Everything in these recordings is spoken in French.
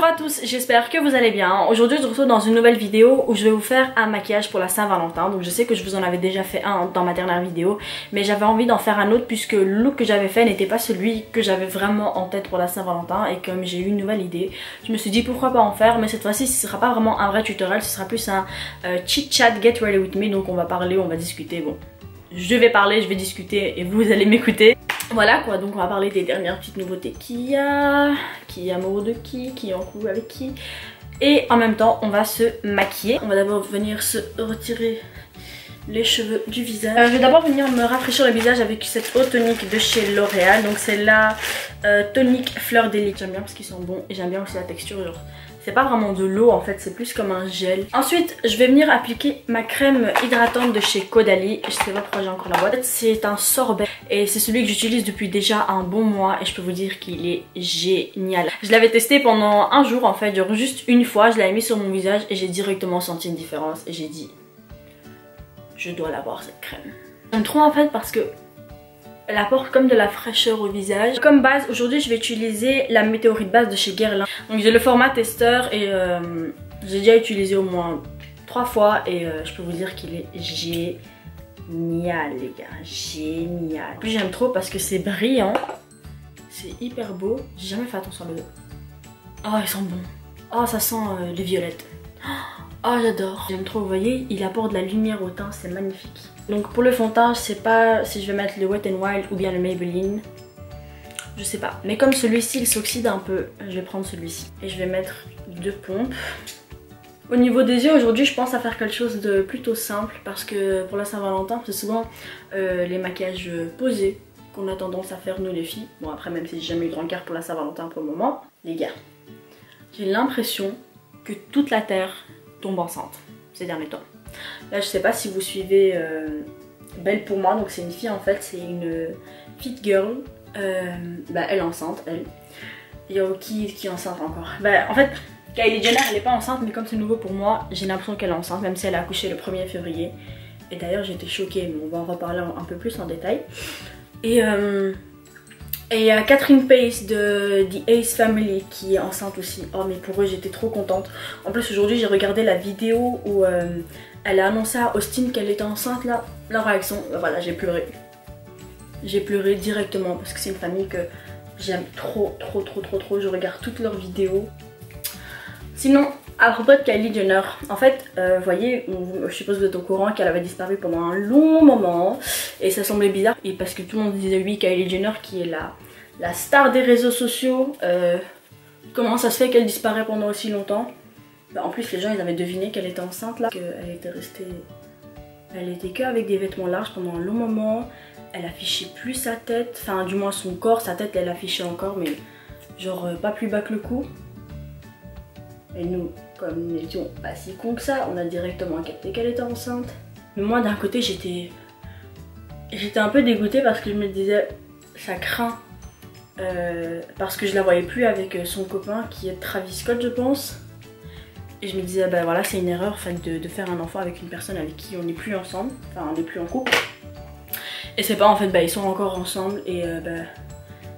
Bonjour à tous, j'espère que vous allez bien. Aujourd'hui je vous retrouve dans une nouvelle vidéo où je vais vous faire un maquillage pour la Saint-Valentin. Donc je sais que je vous en avais déjà fait un dans ma dernière vidéo, mais j'avais envie d'en faire un autre puisque le look que j'avais fait n'était pas celui que j'avais vraiment en tête pour la Saint-Valentin. Et comme j'ai eu une nouvelle idée, je me suis dit pourquoi pas en faire, mais cette fois-ci ce sera pas vraiment un vrai tutoriel, ce sera plus un chit chat get ready with me. Donc on va parler, on va discuter, bon je vais parler, je vais discuter et vous allez m'écouter. Voilà quoi, donc on va parler des dernières petites nouveautés qu'il y a, qui est amoureux de qui est en couple avec qui. Et en même temps on va se maquiller. On va d'abord venir se retirer les cheveux du visage. Je vais d'abord venir me rafraîchir le visage avec cette eau tonique de chez L'Oréal. Donc c'est la tonique Fleur d'Élite. J'aime bien parce qu'ils sont bons et j'aime bien aussi la texture. Genre, c'est pas vraiment de l'eau en fait, c'est plus comme un gel. Ensuite je vais venir appliquer ma crème hydratante de chez Caudalie. Je sais pas pourquoi j'ai encore la boîte. C'est un sorbet et c'est celui que j'utilise depuis déjà un bon mois et je peux vous dire qu'il est génial. Je l'avais testé pendant un jour en fait, genre juste une fois. Je l'avais mis sur mon visage et j'ai directement senti une différence et j'ai dit je dois l'avoir cette crème. J'aime trop en fait parce que elle apporte comme de la fraîcheur au visage. Comme base, aujourd'hui je vais utiliser la météorite base de chez Guerlain. Donc j'ai le format testeur et j'ai déjà utilisé au moins 3 fois et je peux vous dire qu'il est génial les gars, génial. En plus j'aime trop parce que c'est brillant, c'est hyper beau. J'ai jamais fait attention à l'odeur. Oh ils sont bons. Oh ça sent les violettes. Oh j'adore. J'aime trop, vous voyez, il apporte de la lumière au teint, c'est magnifique. Donc pour le fond de teint, je sais pas si je vais mettre le Wet n Wild ou bien le Maybelline. Je sais pas. Mais comme celui-ci il s'oxyde un peu, je vais prendre celui-ci. Et je vais mettre 2 pompes. Au niveau des yeux, aujourd'hui je pense à faire quelque chose de plutôt simple. Parce que pour la Saint-Valentin, c'est souvent les maquillages posés qu'on a tendance à faire nous les filles. Bon après même si j'ai jamais eu de rencard pour la Saint-Valentin pour le moment. Les gars, j'ai l'impression que toute la terre tombe enceinte ces derniers temps. Là je sais pas si vous suivez Belle pour moi, donc c'est une fille en fait, c'est une fit girl. Elle est enceinte elle. Il y a qui est enceinte encore. En fait Kylie Jenner elle est pas enceinte, mais comme c'est nouveau pour moi j'ai l'impression qu'elle est enceinte même si elle a accouché le 1er février. Et d'ailleurs j'étais choquée, mais on va en reparler un peu plus en détail. Et il y a Catherine Pace de The Ace Family qui est enceinte aussi. Oh mais pour eux j'étais trop contente. En plus aujourd'hui j'ai regardé la vidéo où elle a annoncé à Austin qu'elle était enceinte là. Leur réaction, voilà j'ai pleuré. J'ai pleuré directement parce que c'est une famille que j'aime trop. Je regarde toutes leurs vidéos. Sinon à propos de Kylie Jenner, en fait vous voyez, je suppose que vous êtes au courant qu'elle avait disparu pendant un long moment. Et ça semblait bizarre et parce que tout le monde disait oui Kylie Jenner qui est la star des réseaux sociaux, comment ça se fait qu'elle disparaît pendant aussi longtemps. En plus les gens ils avaient deviné qu'elle était enceinte là, qu'elle était restée, elle était que avec des vêtements larges pendant un long moment. Elle affichait plus sa tête, enfin du moins son corps, sa tête elle affichait encore mais genre pas plus bas que le cou. Et nous comme nous n'étions pas si cons que ça, on a directement capté qu'elle était enceinte. Mais moi d'un côté j'étais un peu dégoûtée parce que je me disais ça craint. Parce que je la voyais plus avec son copain qui est Travis Scott je pense. Et je me disais voilà c'est une erreur en fait, de faire un enfant avec une personne avec qui on n'est plus ensemble. Enfin on n'est plus en couple. Et c'est pas en fait ils sont encore ensemble. Et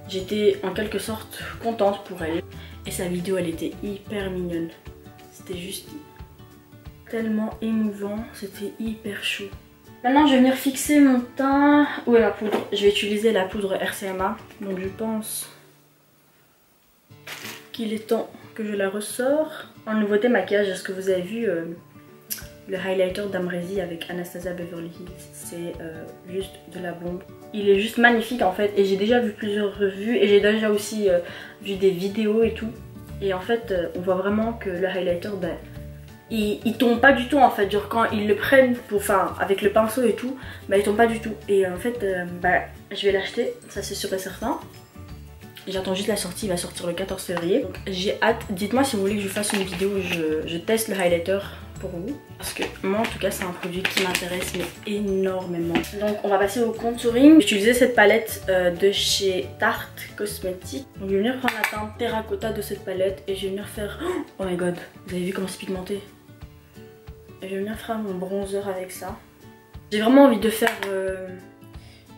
j'étais en quelque sorte contente pour elle. Et sa vidéo elle était hyper mignonne. C'était juste tellement émouvant. C'était hyper chaud. Maintenant je vais venir fixer mon teint. Où est la poudre? Je vais utiliser la poudre RCMA. Donc je pense qu'il est temps que je la ressors. En nouveauté maquillage, est-ce que vous avez vu le highlighter d'Amrezy avec Anastasia Beverly Hills? C'est juste de la bombe. Il est juste magnifique en fait. Et j'ai déjà vu plusieurs revues. Et j'ai déjà aussi vu des vidéos et tout. Et en fait on voit vraiment que le highlighter il tombe pas du tout en fait, genre quand ils le prennent pour, avec le pinceau et tout, il tombe pas du tout. Et en fait je vais l'acheter, ça c'est sûr et certain. J'attends juste la sortie, il va sortir le 14 février. Donc j'ai hâte, dites-moi si vous voulez que je fasse une vidéo où je teste le highlighter pour vous. Parce que moi en tout cas c'est un produit qui m'intéresse mais énormément. Donc on va passer au contouring. J'ai utilisé cette palette de chez Tarte Cosmetics. Donc je vais venir prendre la teinte terracotta de cette palette et je vais venir faire... Oh my god, vous avez vu comment c'est pigmenté? Et je vais venir faire mon bronzer avec ça. J'ai vraiment envie de faire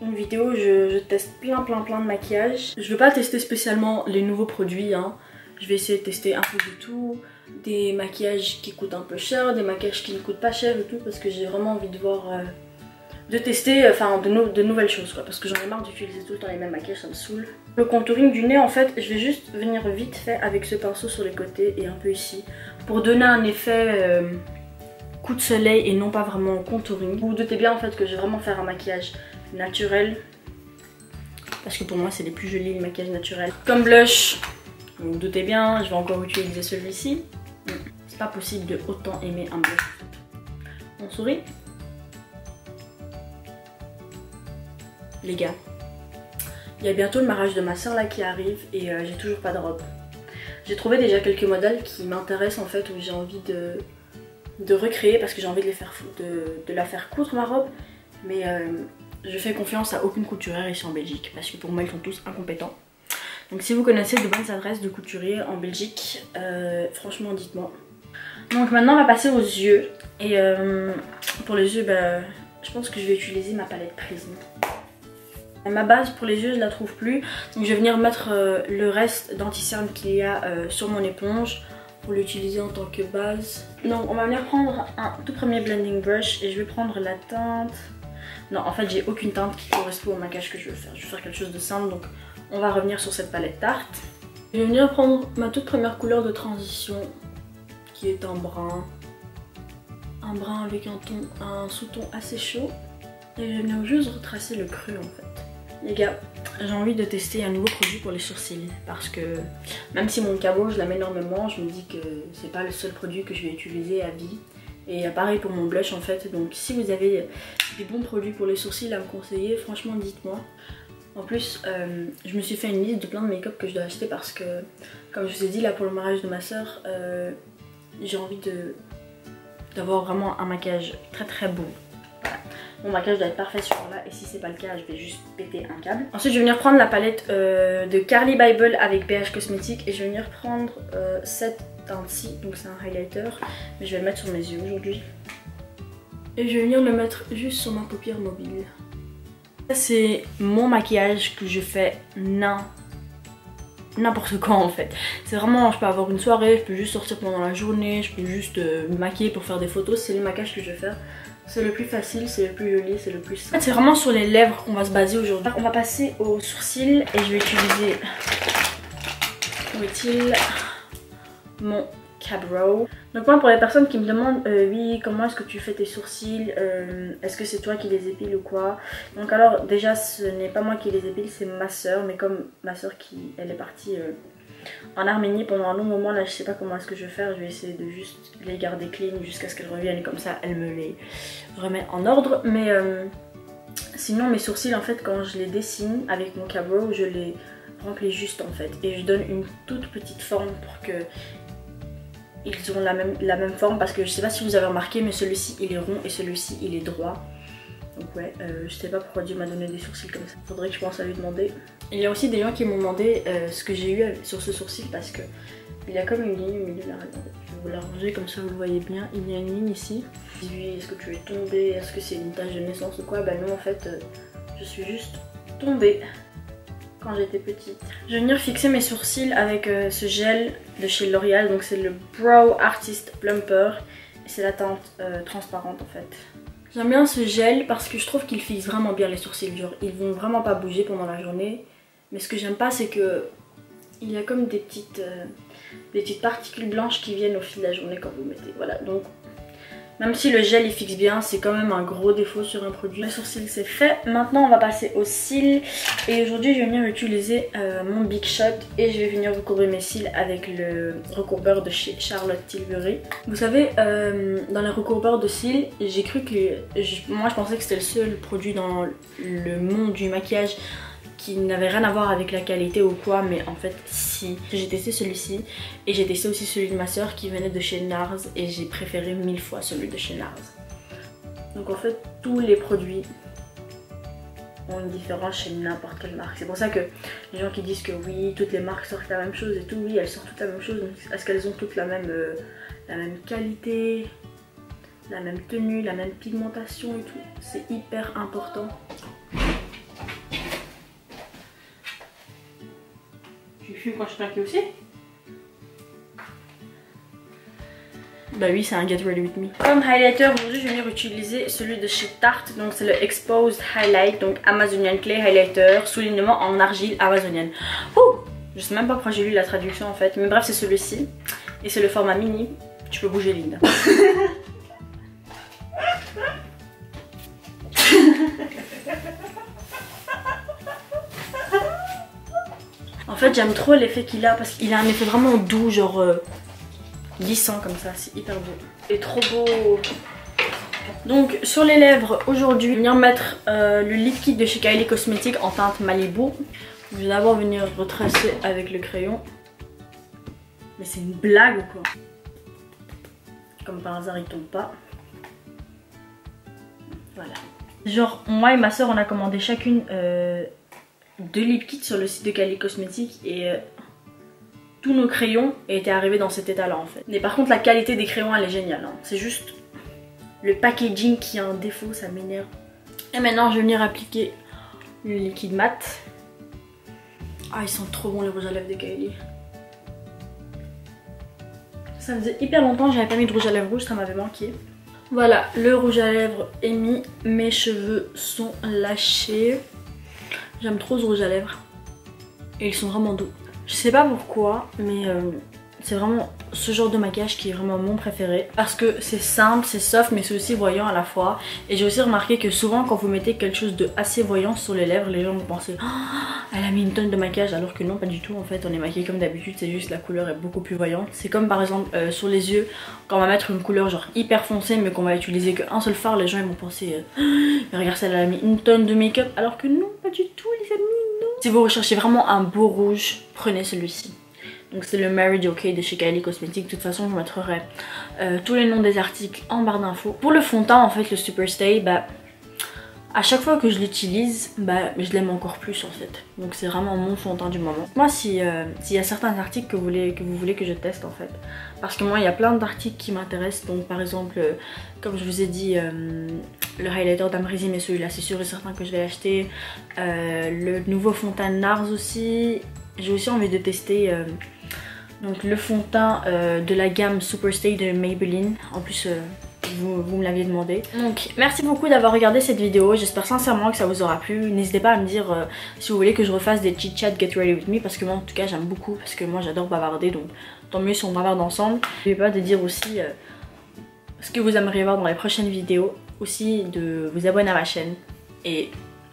une vidéo où je teste plein de maquillages. Je veux pas tester spécialement les nouveaux produits hein. Je vais essayer de tester un peu de tout, des maquillages qui coûtent un peu cher, des maquillages qui ne coûtent pas cher et tout, parce que j'ai vraiment envie de voir, de tester de nouvelles choses quoi, parce que j'en ai marre d'utiliser tout le temps les mêmes maquillages, ça me saoule. Le contouring du nez en fait, je vais juste venir vite fait avec ce pinceau sur les côtés et un peu ici, pour donner un effet coup de soleil et non pas vraiment contouring. Vous vous doutez bien en fait que je vais vraiment faire un maquillage naturel, parce que pour moi c'est les plus jolis les maquillages naturels. Comme blush, vous vous doutez bien, je vais encore utiliser celui-ci. C'est pas possible de autant aimer un blush. On sourit. Les gars, il y a bientôt le mariage de ma soeur là qui arrive et j'ai toujours pas de robe. J'ai trouvé déjà quelques modèles qui m'intéressent en fait, où j'ai envie de recréer parce que j'ai envie de la faire coudre ma robe, mais je fais confiance à aucune couturière ici en Belgique parce que pour moi ils sont tous incompétents. Donc si vous connaissez de bonnes adresses de couturiers en Belgique, franchement dites-moi. Donc maintenant on va passer aux yeux et pour les yeux je pense que je vais utiliser ma palette Prisme. Ma base pour les yeux je la trouve plus, donc je vais venir mettre le reste d'anti-cerne qu'il y a sur mon éponge pour l'utiliser en tant que base. Donc on va venir prendre un tout premier blending brush et je vais prendre la teinte. Non en fait j'ai aucune teinte qui correspond au maquillage que je veux faire. Je vais faire quelque chose de simple, donc on va revenir sur cette palette Tarte. Je vais venir prendre ma toute première couleur de transition qui est un brun. Un brun avec un sous-ton assez chaud. Et je vais venir juste retracer le creux en fait. Les gars, j'ai envie de tester un nouveau produit pour les sourcils parce que même si mon cabot je l'aime énormément, je me dis que c'est pas le seul produit que je vais utiliser à vie. Et pareil pour mon blush en fait, donc si vous avez des bons produits pour les sourcils à me conseiller, franchement dites-moi. En plus, je me suis fait une liste de plein de make-up que je dois acheter parce que, comme je vous ai dit là pour le mariage de ma soeur, j'ai envie d'avoir vraiment un maquillage très très beau. Mon maquillage doit être parfait ce jour-là et si c'est pas le cas, je vais juste péter un câble. Ensuite, je vais venir prendre la palette de Carly Bible avec BH Cosmetics et je vais venir prendre cette teinte-ci, donc c'est un highlighter, mais je vais le mettre sur mes yeux aujourd'hui. Et je vais venir le mettre juste sur ma paupière mobile. Ça, c'est mon maquillage que je fais n'importe quand en fait. C'est vraiment, je peux avoir une soirée, je peux juste sortir pendant la journée, je peux juste me maquiller pour faire des photos, c'est le maquillage que je vais faire. C'est le plus facile, c'est le plus joli, c'est le plus simple. En fait, c'est vraiment sur les lèvres qu'on va se baser aujourd'hui. On va passer aux sourcils et je vais utiliser mon Cabro. Donc moi, pour les personnes qui me demandent oui, comment est-ce que tu fais tes sourcils, est-ce que c'est toi qui les épiles ou quoi. Donc alors déjà ce n'est pas moi qui les épile, c'est ma soeur, mais comme ma soeur elle est partie en Arménie pendant un long moment, là je sais pas comment est-ce que je vais faire, je vais essayer de juste les garder clean jusqu'à ce qu'elles reviennent et comme ça elle me les remet en ordre. Mais sinon mes sourcils en fait quand je les dessine avec mon Cabro, je les remplis juste en fait et je donne une toute petite forme pour que ils ont la même forme, parce que je sais pas si vous avez remarqué mais celui-ci il est rond et celui-ci il est droit. Donc ouais, je sais pas pourquoi Dieu m'a donné des sourcils comme ça. Faudrait que je pense à lui demander. Il y a aussi des gens qui m'ont demandé ce que j'ai eu sur ce sourcil parce que il y a comme une ligne au milieu de la raison. Je vais vous l'arranger comme ça vous le voyez bien. Il y a une ligne ici. Oui, est-ce que tu es tombée? Est-ce que c'est une tache de naissance ou quoi? Bah non en fait, je suis juste tombée quand j'étais petite. Je vais venir fixer mes sourcils avec ce gel de chez L'Oréal. Donc c'est le Brow Artist Plumper. Et c'est la teinte transparente en fait. J'aime bien ce gel parce que je trouve qu'il fixe vraiment bien les sourcils, genre ils vont vraiment pas bouger pendant la journée. Mais ce que j'aime pas c'est que il y a comme des petites particules blanches qui viennent au fil de la journée quand vous mettez. Voilà, donc même si le gel il fixe bien, c'est quand même un gros défaut sur un produit. Les sourcils c'est fait, maintenant on va passer aux cils. Et aujourd'hui je vais venir utiliser mon Big Shot et je vais venir recourber mes cils avec le recourbeur de chez Charlotte Tilbury. Vous savez, dans les recourbeurs de cils, j'ai cru que... moi je pensais que c'était le seul produit dans le monde du maquillage qui n'avait rien à voir avec la qualité ou quoi, mais en fait si. J'ai testé celui-ci et j'ai testé aussi celui de ma soeur qui venait de chez NARS et j'ai préféré 1000 fois celui de chez NARS. Donc en fait tous les produits ont une différence chez n'importe quelle marque. C'est pour ça que les gens qui disent que oui, toutes les marques sortent la même chose et tout, oui elles sortent toutes la même chose, est-ce qu'elles ont toutes la même qualité, la même tenue, la même pigmentation et tout? C'est hyper important. Tu fumes quand je suis tranquille aussi? Bah oui, c'est un Get Ready With Me. Comme highlighter, aujourd'hui je vais venir utiliser celui de chez Tarte. Donc c'est le Exposed Highlight, donc Amazonian Clay Highlighter, soulignement en argile amazonienne. Ouh, je sais même pas pourquoi j'ai lu la traduction en fait. Mais bref, c'est celui-ci. Et c'est le format mini. Tu peux bouger Linda. En fait j'aime trop l'effet qu'il a parce qu'il a un effet vraiment doux, genre lissant comme ça, c'est hyper beau. Il est trop beau. Donc sur les lèvres aujourd'hui, je vais venir mettre le lip kit de chez Kylie Cosmetics en teinte Malibu. Je vais d'abord venir retracer avec le crayon. Mais c'est une blague ou quoi? Comme par hasard il tombe pas. Voilà. Genre moi et ma soeur on a commandé chacune 2 lip kits sur le site de Kylie Cosmetics et tous nos crayons étaient arrivés dans cet état là en fait. Mais par contre la qualité des crayons elle est géniale hein. C'est juste le packaging qui a un défaut, ça m'énerve. Et maintenant je vais venir appliquer le liquide mat. Ah ils sont trop bons les rouges à lèvres de Kylie. Ça faisait hyper longtemps que j'avais pas mis de rouge à lèvres rouge, ça m'avait manqué. Voilà, le rouge à lèvres est mis, mes cheveux sont lâchés. J'aime trop ce rouge à lèvres. Et ils sont vraiment doux. Je sais pas pourquoi, mais c'est vraiment ce genre de maquillage qui est vraiment mon préféré. Parce que c'est simple, c'est soft, mais c'est aussi voyant à la fois. Et j'ai aussi remarqué que souvent quand vous mettez quelque chose de assez voyant sur les lèvres, les gens vont penser oh, elle a mis une tonne de maquillage, alors que non, pas du tout. En fait, on est maquillé comme d'habitude, c'est juste la couleur est beaucoup plus voyante. C'est comme par exemple sur les yeux, quand on va mettre une couleur genre hyper foncée, mais qu'on va utiliser qu'un seul fard, les gens ils vont penser mais regarde, elle a mis une tonne de make-up, alors que non, pas du tout les amis, non. Si vous recherchez vraiment un beau rouge, prenez celui-ci. Donc c'est le Mary Jo Kay de chez Kylie Cosmetics. De toute façon je mettrai tous les noms des articles en barre d'infos. Pour le fond de teint en fait, le Superstay, bah à chaque fois que je l'utilise, bah je l'aime encore plus en fait. Donc c'est vraiment mon fond de teint du moment. Moi s'il y a certains articles que vous voulez que je teste en fait. Parce que moi il y a plein d'articles qui m'intéressent. Donc par exemple, comme je vous ai dit, le highlighter d'Amrezy, mais celui-là c'est sûr et certain que je vais l'acheter. Le nouveau fond de teint NARS aussi. J'ai aussi envie de tester donc le fond de teint de la gamme Superstay de Maybelline. En plus vous me l'aviez demandé. Donc merci beaucoup d'avoir regardé cette vidéo. J'espère sincèrement que ça vous aura plu. N'hésitez pas à me dire si vous voulez que je refasse des chit chat Get Ready With Me. Parce que moi en tout cas j'aime beaucoup. Parce que moi j'adore bavarder. Donc tant mieux si on bavarde ensemble. N'oubliez pas de dire aussi ce que vous aimeriez voir dans les prochaines vidéos. Aussi de vous abonner à ma chaîne. Et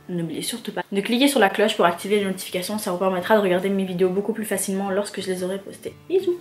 n'oubliez surtout pas de cliquer sur la cloche pour activer les notifications. Ça vous permettra de regarder mes vidéos beaucoup plus facilement lorsque je les aurai postées. Bisous!